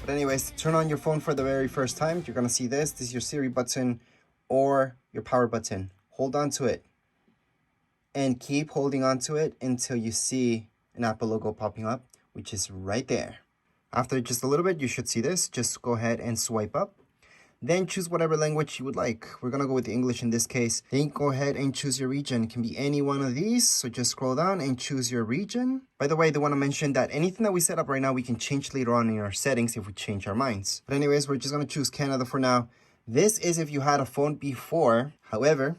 But anyways, to turn on your phone for the very first time, you're gonna see this. This is your Siri button or your power button. Hold on to it and keep holding on to it until you see an Apple logo popping up, which is right there. After just a little bit, you should see this. Just go ahead and swipe up. Then choose whatever language you would like. We're gonna go with the English in this case. Then go ahead and choose your region. It can be any one of these. So just scroll down and choose your region. By the way, I do want to mention that anything that we set up right now, we can change later on in our settings if we change our minds. But anyways, we're just gonna choose Canada for now. This is if you had a phone before. However,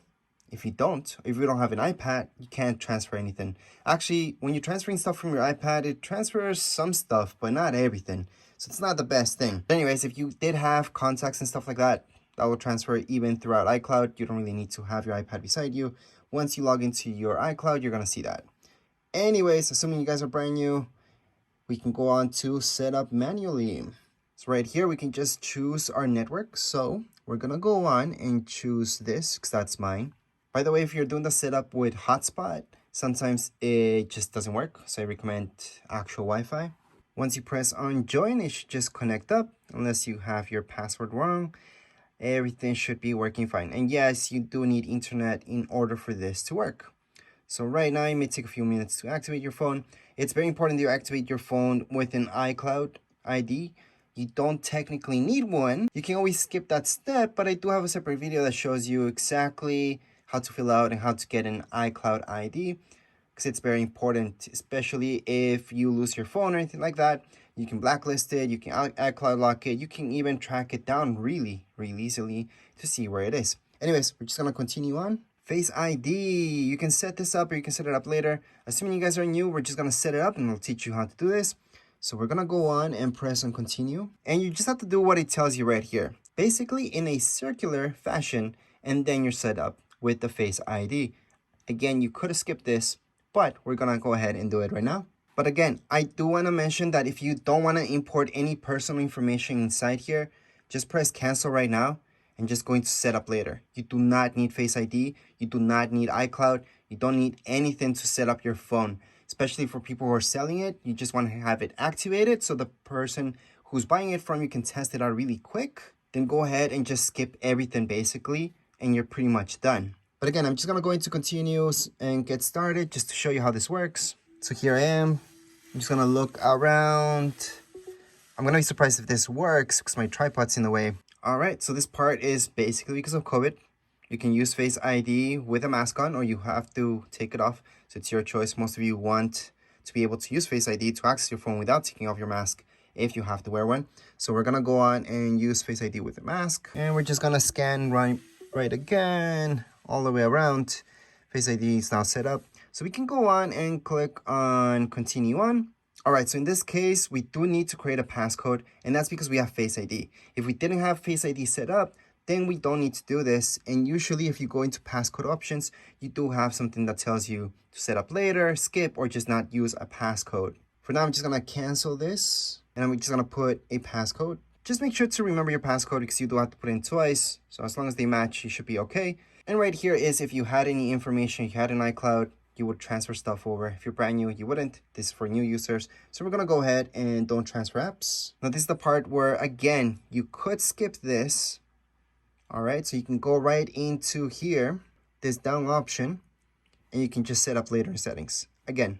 if you don't have an iPad, you can't transfer anything. Actually, when you're transferring stuff from your iPad, it transfers some stuff, but not everything. So it's not the best thing. But anyways, if you did have contacts and stuff like that, that will transfer even throughout iCloud. You don't really need to have your iPad beside you. Once you log into your iCloud, you're gonna see that. Anyways, assuming you guys are brand new, we can go on to set up manually. So right here, we can just choose our network. So we're gonna go on and choose this, because that's mine. By the way, if you're doing the setup with hotspot, sometimes it just doesn't work. So I recommend actual Wi-Fi. Once you press on join, it should just connect up unless you have your password wrong. Everything should be working fine. And yes, you do need internet in order for this to work. So right now, it may take a few minutes to activate your phone. It's very important that you activate your phone with an iCloud ID. You don't technically need one. You can always skip that step, but I do have a separate video that shows you exactly how to fill out and how to get an iCloud ID, because it's very important, especially if you lose your phone or anything like that. You can blacklist it, you can iCloud lock it, you can even track it down really easily to see where it is. Anyways, we're just gonna continue on. Face ID, you can set this up or you can set it up later. Assuming you guys are new, we're just gonna set it up and I'll teach you how to do this. So we're gonna go on and press on continue. And you just have to do what it tells you right here. Basically in a circular fashion, and then you're set up with the Face ID. Again, you could have skipped this, but we're gonna go ahead and do it right now. But again, I do wanna mention that if you don't wanna import any personal information inside here, just press cancel right now and just go into setup later. You do not need Face ID, you do not need iCloud, you don't need anything to set up your phone. Especially for people who are selling it, you just wanna have it activated so the person who's buying it from you can test it out really quick. Then go ahead and just skip everything basically, and you're pretty much done. But again, I'm just gonna go into continue and get started just to show you how this works. So here I am. I'm just gonna look around. I'm gonna be surprised if this works because my tripod's in the way. All right, so this part is basically because of COVID. You can use Face ID with a mask on or you have to take it off. So it's your choice. Most of you want to be able to use Face ID to access your phone without taking off your mask if you have to wear one. So we're gonna go on and use Face ID with the mask. And we're just gonna scan right again, all the way around. Face ID is now set up. So we can go on and click on continue on. All right, so in this case, we do need to create a passcode, and that's because we have Face ID. If we didn't have Face ID set up, then we don't need to do this. And usually if you go into passcode options, you do have something that tells you to set up later, skip, or just not use a passcode. For now, I'm just gonna cancel this, and I'm just gonna put a passcode. Just make sure to remember your passcode because you do have to put it in twice. So as long as they match, you should be okay. And right here is if you had any information, you had an iCloud, you would transfer stuff over. If you're brand new, you wouldn't. This is for new users. So we're gonna go ahead and don't transfer apps. Now this is the part where, again, you could skip this. All right, so you can go right into here, this down option, and you can just set up later in settings. Again,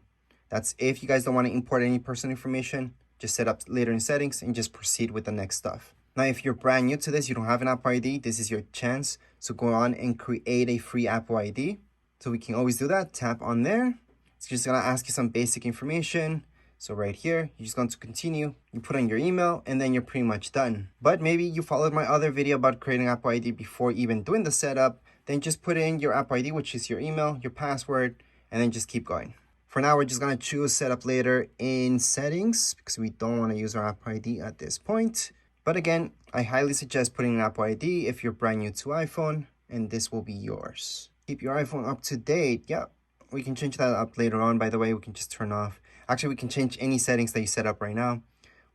that's if you guys don't want to import any personal information, just set up later in settings and just proceed with the next stuff. Now, if you're brand new to this, you don't have an Apple ID, this is your chance. So go on and create a free Apple ID. So we can always do that. Tap on there. It's just gonna ask you some basic information. So right here, you're just going to continue. You put in your email and then you're pretty much done. But maybe you followed my other video about creating Apple ID before even doing the setup. Then just put in your Apple ID, which is your email, your password, and then just keep going. For now, we're just gonna choose setup later in settings because we don't wanna use our Apple ID at this point. But again, I highly suggest putting an Apple ID if you're brand new to iPhone, and this will be yours. Keep your iPhone up to date. Yeah, we can change that up later on. By the way, we can just turn off. Actually, we can change any settings that you set up right now.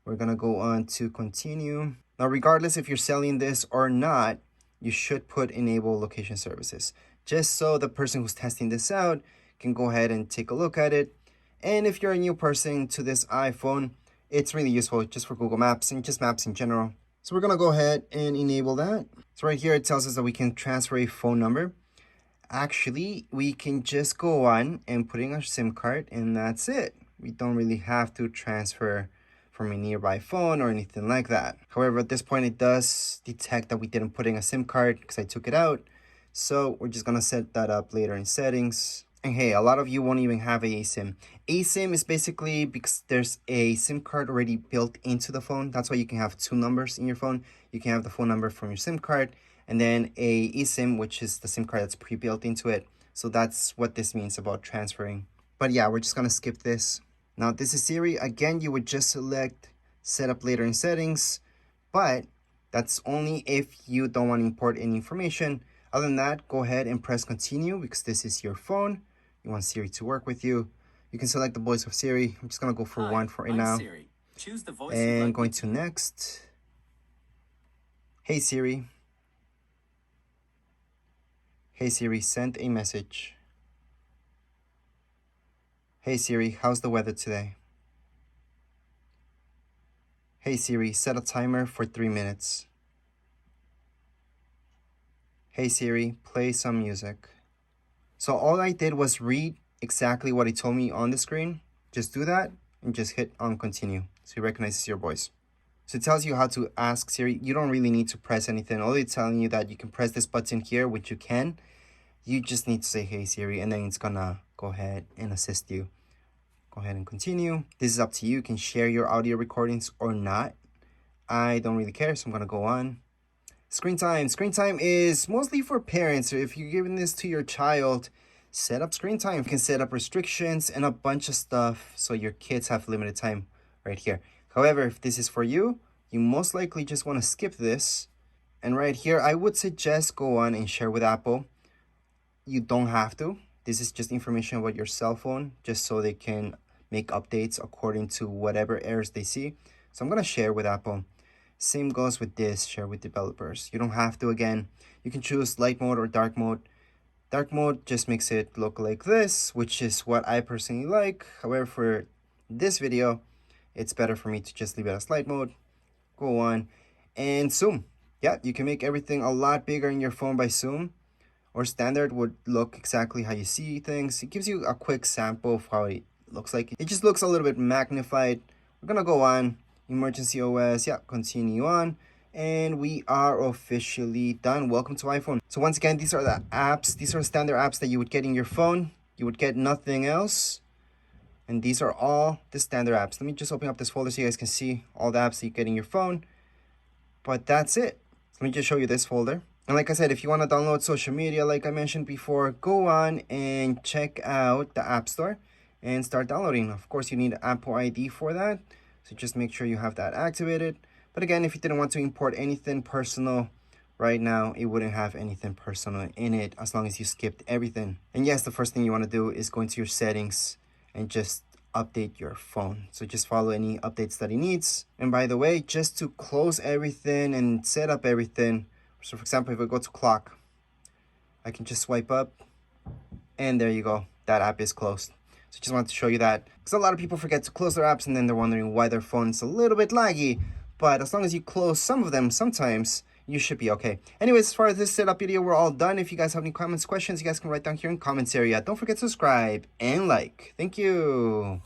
We're gonna go on to continue. Now, regardless if you're selling this or not, you should put enable location services, just so the person who's testing this out can go ahead and take a look at it. And if you're a new person to this iPhone, It's really useful just for Google Maps and just maps in general. So we're gonna go ahead and enable that. So right here, it tells us that we can transfer a phone number. Actually, we can just go on and put in our SIM card and that's it. We don't really have to transfer from a nearby phone or anything like that. However, at this point, it does detect that we didn't put in a SIM card because I took it out. So we're just gonna set that up later in settings. And hey, a lot of you won't even have a eSIM. eSIM is basically because there's a SIM card already built into the phone. That's why you can have two numbers in your phone. You can have the phone number from your SIM card and then a eSIM, which is the SIM card that's pre-built into it. So that's what this means about transferring. But yeah, we're just gonna skip this. Now this is Siri. Again, you would just select set up later in settings, but that's only if you don't want to import any information. Other than that, go ahead and press continue because this is your phone. You want Siri to work with you. You can select the voice of Siri. I'm just gonna go for one for right now. Siri. Choose the voice and going to next. Hey Siri. Hey Siri, send a message. Hey Siri, how's the weather today? Hey Siri, set a timer for 3 minutes. Hey Siri, play some music. So all I did was read exactly what it told me on the screen. Just do that and just hit on continue. So it recognizes your voice. So it tells you how to ask Siri. You don't really need to press anything. Only it's telling you that you can press this button here, which you can. You just need to say, hey Siri, and then it's gonna go ahead and assist you. Go ahead and continue. This is up to you. You can share your audio recordings or not. I don't really care, so I'm gonna go on. Screen time. Screen time is mostly for parents. So if you're giving this to your child, set up screen time. You can set up restrictions and a bunch of stuff so your kids have limited time right here. However, if this is for you, you most likely just want to skip this. And right here, I would suggest go on and share with Apple. You don't have to. This is just information about your cell phone, just so they can make updates according to whatever errors they see. So I'm gonna share with Apple. Same goes with this, share with developers. You don't have to again. You can choose light mode or dark mode. Dark mode just makes it look like this, which is what I personally like. However, for this video, it's better for me to just leave it as light mode. Go on and zoom. Yeah, you can make everything a lot bigger in your phone by zoom, or standard would look exactly how you see things. It gives you a quick sample of how it looks like. It just looks a little bit magnified. We're gonna go on. Emergency OS, yeah, continue on. And we are officially done. Welcome to iPhone. So once again, these are the apps. These are standard apps that you would get in your phone. You would get nothing else. And these are all the standard apps. Let me just open up this folder so you guys can see all the apps that you get in your phone. But that's it. Let me just show you this folder. And like I said, if you want to download social media, like I mentioned before, go on and check out the App Store and start downloading. Of course, you need Apple ID for that. So just make sure you have that activated. But again, if you didn't want to import anything personal right now, it wouldn't have anything personal in it as long as you skipped everything. And yes, the first thing you want to do is go into your settings and just update your phone. So just follow any updates that it needs. And by the way, just to close everything and set up everything. So for example, if I go to clock, I can just swipe up and there you go. That app is closed. So just wanted to show you that because a lot of people forget to close their apps and then they're wondering why their phone's a little bit laggy. But as long as you close some of them, sometimes you should be okay. Anyways, as far as this setup video, we're all done. If you guys have any comments, questions, you guys can write down here in comments area. Don't forget to subscribe and like. Thank you.